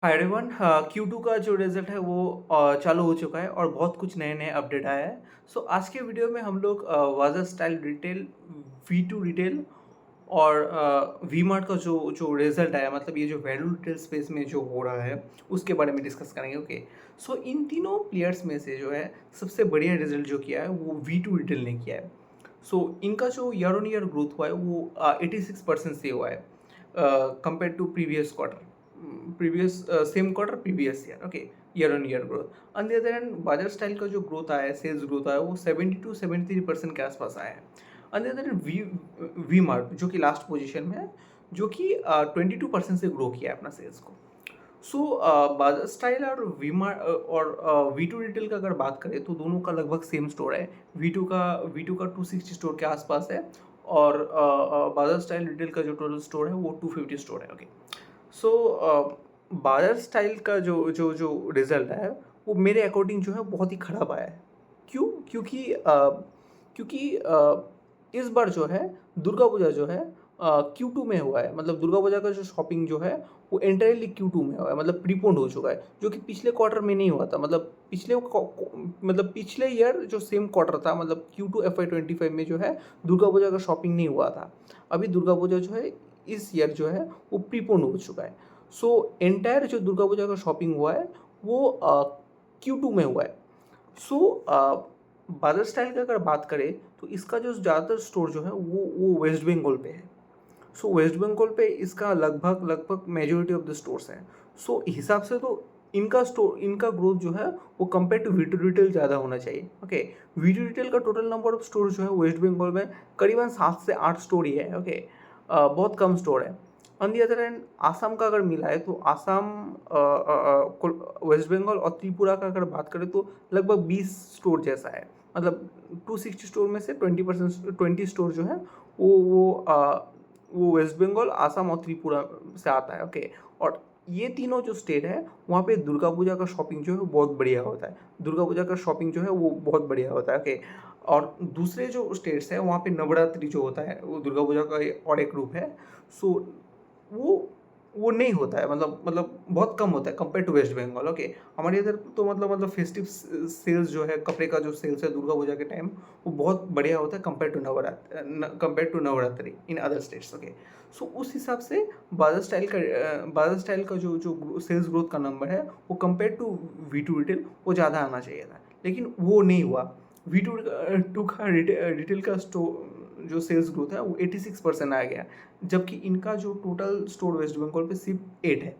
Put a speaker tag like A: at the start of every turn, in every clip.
A: Hi everyone. Q2 का जो result है वो चालू हो चुका है और बहुत कुछ नए-नए अपडेट आया है। सो आज के वीडियो में हम लोग waza style retail, V2 retail और वी-मार्ट का जो जो रिज़ल्ट आया, मतलब ये जो वैल्यू रिटेल स्पेस में जो हो रहा है उसके बारे में डिस्कस करेंगे। ओके, सो इन तीनों प्लेयर्स में से जो है सबसे बढ़िया रिज़ल्ट जो किया है वो V2 रिटेल ने किया है। सो इनका जो ईयर ऑन ईयर ग्रोथ हुआ है वो 86% से हुआ है compare to previous quarter, previous same quarter previous year. Okay, year on year growth. On the other hand Bazaar style का जो ग्रोथ आया है, सेल्स ग्रोथ आया है, वो 70 to 73% के आसपास आया है। On the other hand V Mart जो कि लास्ट पोजीशन में है, जो कि 22% से ग्रो किया है अपना सेल्स को। सो बाजार स्टाइल और वी टू रिटेल का अगर बात करें तो दोनों का लगभग सेम स्टोर है। वी टू का 260 स्टोर के आसपास है और बाजार स्टाइल रिटेल का जो टोटल स्टोर है वो 250 स्टोर है। ओके, सो बाजार स्टाइल का जो जो जो रिजल्ट है वो मेरे अकॉर्डिंग जो है बहुत ही खराब आया है। क्यों? क्योंकि इस बार जो है दुर्गा पूजा जो है Q2 में हुआ है। मतलब दुर्गा पूजा का जो शॉपिंग जो है वो एंटायरली Q2 में हुआ है, मतलब प्रीपोन्ड हो चुका है, जो कि पिछले क्वार्टर में नहीं हुआ था। मतलब पिछले ईयर जो सेम क्वार्टर था, मतलब Q2 FY25 में जो है दुर्गा पूजा का शॉपिंग नहीं हुआ था। अभी दुर्गा पूजा जो है इस ईयर जो है वो प्रीपोन्ड हो चुका है। सो एंटायर जो दुर्गा पूजा का शॉपिंग हुआ है वो Q2 में हुआ है। सो बादर स्टाइल की अगर बात करें तो इसका जो ज़्यादातर स्टोर जो है वो वेस्ट बंगाल पे है। सो वेस्ट बंगाल पे इसका लगभग लगभग मेजोरिटी ऑफ द स्टोर्स हैं। सो हिसाब से तो इनका ग्रोथ जो है वो कंपेयर टू वीटू रिटेल ज़्यादा होना चाहिए। ओके, वीटू रिटेल का टोटल नंबर ऑफ स्टोर जो है वेस्ट बंगाल में करीबन 7 से 8 स्टोर ही है। ओके, बहुत कम स्टोर है। On the other hand Assam का अगर मिला है तो आसाम, वेस्ट बंगाल और त्रिपुरा का अगर बात करें तो लगभग 20 स्टोर जैसा है। मतलब 260 स्टोर में से 20 स्टोर जो है वो वेस्ट बंगाल, आसाम और त्रिपुरा से आता है। ओके, और ये तीनों जो स्टेट है वहाँ पे दुर्गा पूजा का शॉपिंग जो है बहुत बढ़िया होता है। दुर्गा पूजा का शॉपिंग जो है वो बहुत बढ़िया होता है। ओके, और दूसरे जो स्टेट्स है वहाँ पे नवरात्रि जो होता है वो दुर्गा पूजा का और एक रूप है। सो वो वो नहीं होता है, मतलब बहुत कम होता है compare to West Bengal. Okay, हमारे इधर तो मतलब फेस्टिव सेल्स जो है, कपड़े का जो सेल्स है दुर्गा पूजा के टाइम वो बहुत बढ़िया होता है compare to Navratri in other states. Okay, so उस हिसाब से बाजार स्टाइल का जो जो सेल्स ग्रोथ का नंबर है वो compare to V two retail वो ज़्यादा आना चाहिए था, लेकिन वो नहीं हुआ। V2 का रिटेल का स्टोर जो सेल्स ग्रोथ है वो 86% आ गया, जबकि इनका जो टोटल स्टोर वेस्ट बंगाल पे सिर्फ 8 है।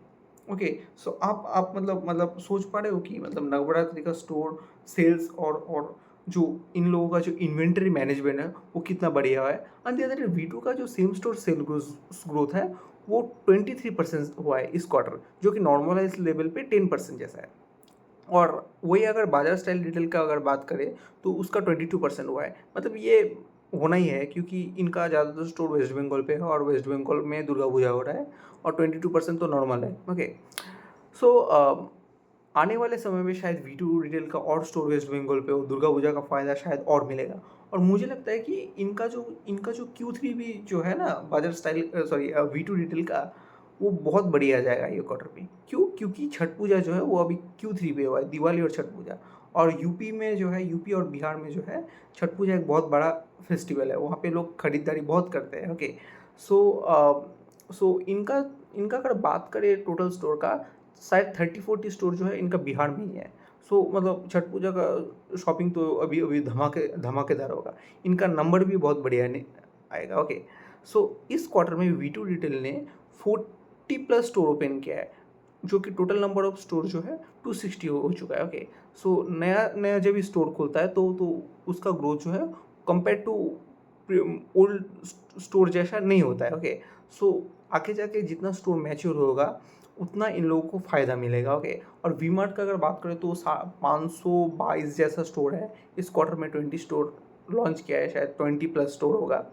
A: ओके, सो आप मतलब सोच पा रहे हो कि मतलब नवरात्रि का स्टोर सेल्स और जो इन लोगों का जो इन्वेंटरी मैनेजमेंट है वो कितना बढ़िया है। ऑन द अदर V2 का जो सेम स्टोर सेल ग्रोथ है वो 23% हुआ है इस क्वार्टर, जो कि नॉर्मलाइज लेवल पे 10% जैसा है। और वही अगर बाजार स्टाइल रिटेल का अगर बात करें तो उसका 22% हुआ है। मतलब ये होना ही है क्योंकि इनका ज़्यादातर स्टोर वेस्ट बंगाल पे है और वेस्ट बंगाल में दुर्गा पूजा हो रहा है और 22% तो नॉर्मल है। ओके, सो आने वाले समय में शायद V2 रिटेल का और स्टोर वेस्ट बंगाल पे हो, दुर्गा पूजा का फ़ायदा शायद और मिलेगा। और मुझे लगता है कि इनका जो Q3 भी जो है ना बाजार स्टाइल, सॉरी, V2 रिटेल का, वो बहुत बढ़िया जाएगा ये क्वार्टर में। क्यों? क्योंकि छठ पूजा जो है वो अभी Q3 पे हुआ है, दिवाली और छठ पूजा। और यूपी में जो है, यूपी और बिहार में जो है छठ पूजा एक बहुत बड़ा फेस्टिवल है, वहाँ पे लोग खरीदारी बहुत करते हैं। ओके, सो इनका इनका अगर बात करें टोटल स्टोर का, शायद 30-40 स्टोर जो है इनका बिहार में ही है। सो मतलब छठ पूजा का शॉपिंग तो अभी अभी धमाकेदार होगा। इनका नंबर भी बहुत बढ़िया आएगा। ओके, सो इस क्वार्टर में V2 रिटेल ने 40+ स्टोर ओपन किया है, जो कि टोटल नंबर ऑफ स्टोर जो है 260 हो चुका है। ओके, सो नया नया जब स्टोर खुलता है तो उसका ग्रोथ जो है कंपेयर टू ओल्ड स्टोर जैसा नहीं होता है। ओके, सो आगे जाके जितना स्टोर मैच्योर होगा उतना इन लोगों को फ़ायदा मिलेगा। ओके, और वी मार्ट का अगर बात करें तो 522 जैसा स्टोर है। इस क्वार्टर में 20 स्टोर लॉन्च किया है, शायद 20+ स्टोर होगा।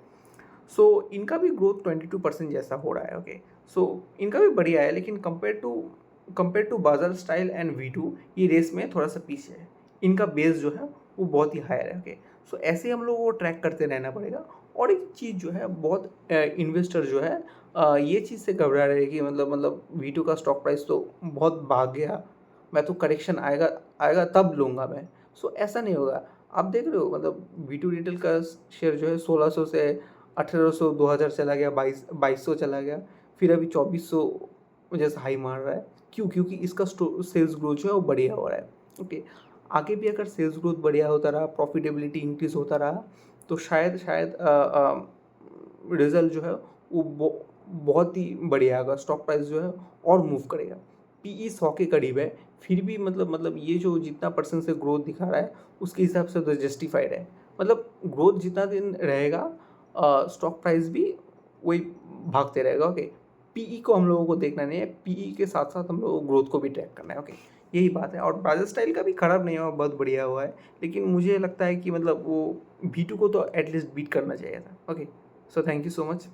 A: सो इनका भी ग्रोथ 22% जैसा हो रहा है। ओके, सो इनका भी बढ़िया है, लेकिन कंपेयर टू बाजार स्टाइल एंड V2 ये रेस में थोड़ा सा पीछे है। इनका बेस जो है वो बहुत ही हायर है। ओके, सो ऐसे ही हम लोगों को ट्रैक करते रहना पड़ेगा और एक चीज़ जो है बहुत इन्वेस्टर जो है ये चीज़ से घबरा रहे हैं कि मतलब V2 का स्टॉक प्राइस तो बहुत भाग गया, मैं तो करेक्शन आएगा आएगा तब लूँगा मैं। सो ऐसा नहीं होगा। आप देख रहे हो मतलब V2 रिटेल का शेयर जो है 1600 से 1800 2000 चला गया, 2200 चला गया, फिर अभी 2400 जैसा हाई मार रहा है। क्यों? क्योंकि इसका सेल्स ग्रोथ जो है वो बढ़िया हो रहा है। ओके, आगे भी अगर सेल्स ग्रोथ बढ़िया होता रहा, प्रॉफिटेबिलिटी इंक्रीज होता रहा, तो शायद रिजल्ट जो है वो बहुत ही बढ़िया आएगा, स्टॉक प्राइस जो है और मूव करेगा। पीई 100 के करीब है, फिर भी मतलब ये जो जितना परसेंट से ग्रोथ दिखा रहा है उसके हिसाब से तो जस्टिफाइड है। मतलब ग्रोथ जितना दिन रहेगा स्टॉक प्राइस भी वही भागते रहेगा। ओके, पीई को हम लोगों को देखना नहीं है, पीई के साथ साथ हम लोगों को ग्रोथ को भी ट्रैक करना है। ओके, यही बात है। और ब्राज़िल स्टाइल का भी खराब नहीं हुआ, बहुत बढ़िया हुआ है, लेकिन मुझे लगता है कि मतलब वो V2 को तो एटलीस्ट बीट करना चाहिए था। Okay, so thank you so much.